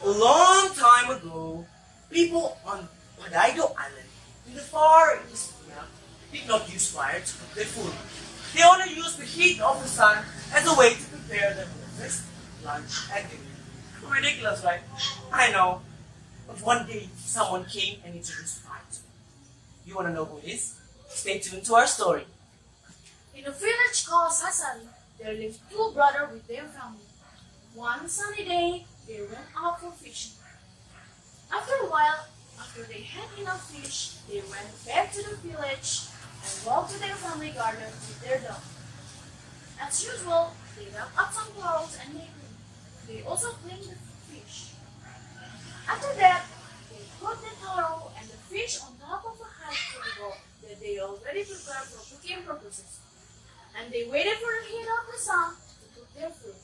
A long time ago, people on Padaido Island in the far east did not use fire to cook their food. They only used the heat of the sun as a way to prepare their breakfast, lunch, and dinner. Ridiculous, right? I know. But one day, someone came and introduced fire to me. You want to know who it is? Stay tuned to our story. In a village called Sasari, there lived two brothers with their family. One sunny day, they went out for fishing. After a while, after they had enough fish, they went back to the village and walked to their family garden with their dog. As usual, they dug up some clothes and made room. They also cleaned the fish. After that, they put the taro and the fish on top of a hot table that they already prepared for cooking purposes. And they waited for the heat of the sun to cook their food.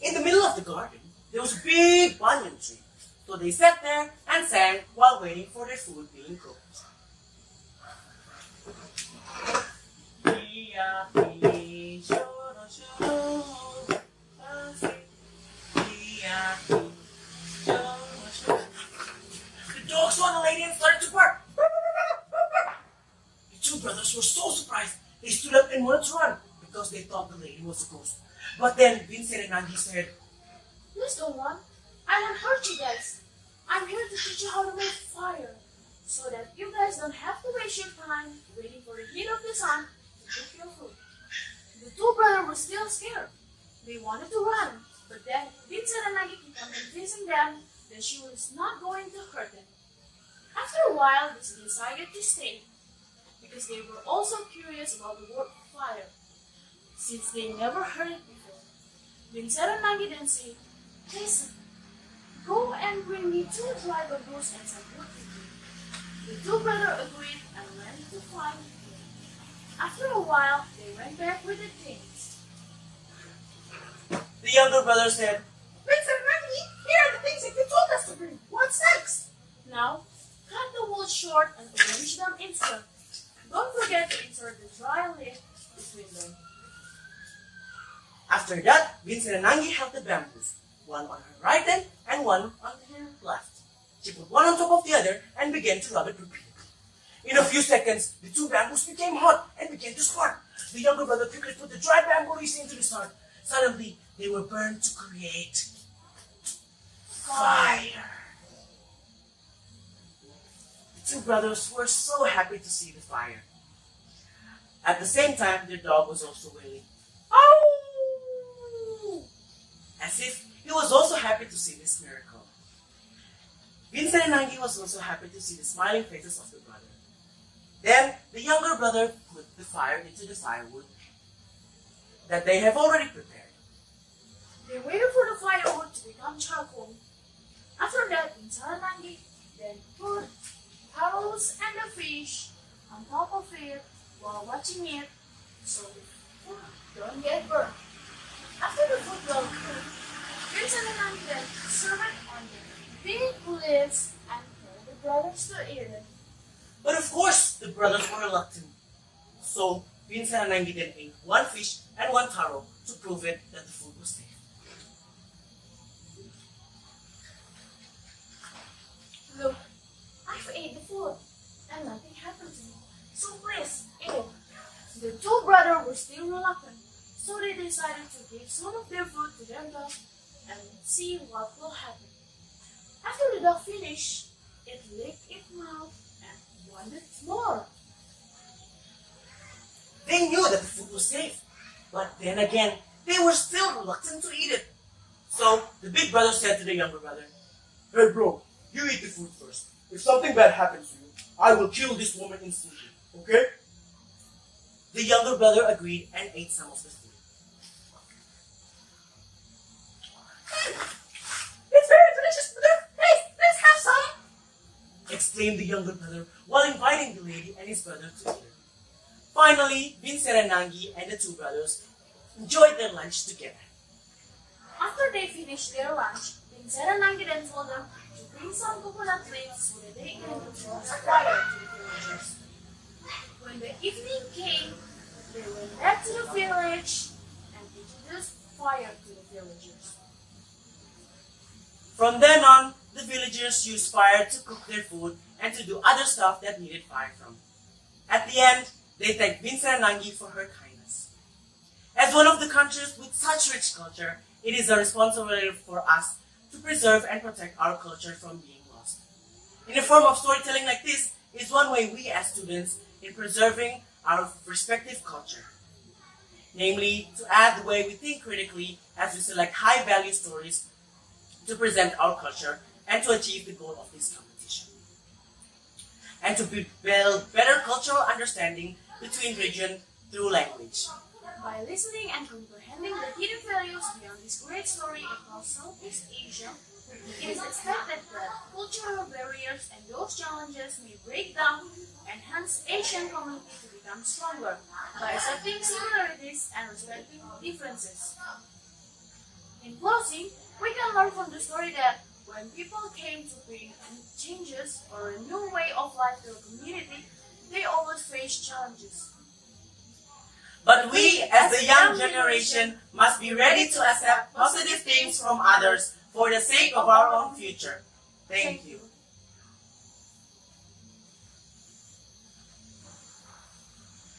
In the middle of the garden, there was a big banyan tree. So they sat there and sang while waiting for their food being cooked. The dog saw the lady and started to bark. The two brothers were so surprised, they stood up and wanted to run because they thought the lady was a ghost. But then Binseren Nanggi said, "Please don't run. I won't hurt you guys. I'm here to teach you how to make fire, so that you guys don't have to waste your time waiting for the heat of the sun to cook your food." The two brothers were still scared. They wanted to run, but then Binseren Nanggi kept on convincing them that she was not going to hurt them. After a while, they decided to stay, because they were also curious about the word fire, since they never heard it before. Binseren Nanggi then said, "Listen, go and bring me 2 dry bamboos and some wood with you." The two brothers agreed and went to find wood. After a while, they went back with the things. The younger brother said, "Binseren Nanggi, here are the things that you told us to bring. What's next?" Now, cut the wood short and arrange them in circles. Don't forget to insert the dry leaf between them. After that, Binseren Nanggi held the bamboos, one on her right hand and one on her left. She put one on top of the other and began to rub it repeatedly. In a few seconds, the 2 bamboos became hot and began to spark. The younger brother quickly put the dry bamboo leaves into the start. Suddenly, they were burned to create fire. The 2 brothers were so happy to see the fire. At the same time, their dog was also wailing, "Ow!" as if he was also happy to see this miracle. Binseren Nanggi was also happy to see the smiling faces of the brother. Then the younger brother put the fire into the firewood that they have already prepared. They waited for the firewood to become charcoal. After that, Binseren Nanggi then put taros and the fish on top of it while watching it so the food don't get burned. After the food was cooked, Binseren Nanggi then served it on the big leaves and told the brothers to eat it. But of course, the brothers were reluctant. So Binseren Nanggi then ate 1 fish and 1 taro to prove it that the food was safe. "Look, I've ate the food and nothing happened to me. So please, eat it." The 2 brothers were still reluctant, so they decided to give some of their food to their dog and see what will happen. After the dog finished, it licked its mouth and wanted more. They knew that the food was safe, but then again, they were still reluctant to eat it. So the big brother said to the younger brother, "Hey bro, you eat the food first. If something bad happens to you, I will kill this woman instantly, okay?" The younger brother agreed and ate some of the food. "It's very delicious, brother. Hey, let's have some!" exclaimed the younger brother while inviting the lady and his brother to dinner. Finally, Binseren Nanggi and the 2 brothers enjoyed their lunch together. After they finished their lunch, Binseren Nanggi then told them to bring some coconut leaves so that they can introduce fire to the villagers. When the evening came, they went back to the village and introduced fire to the villagers. From then on, the villagers used fire to cook their food and to do other stuff that needed fire from. At the end, they thanked Binseren Nanggi for her kindness. As one of the countries with such rich culture, it is a responsibility for us to preserve and protect our culture from being lost. In a form of storytelling like this is one way we as students in preserving our respective culture. Namely, to add the way we think critically as we select high-value stories to present our culture and to achieve the goal of this competition. And to build better cultural understanding between regions through language. By listening and comprehending the hidden values beyond this great story across Southeast Asia, it is expected that cultural barriers and those challenges may break down and hence Asian community to become stronger by accepting similarities and respecting differences. In closing, we can learn from the story that when people came to bring changes or a new way of life to a community, they always face challenges. But we, as the young generation, must be ready to accept positive things from others for the sake of our own future. Thank you.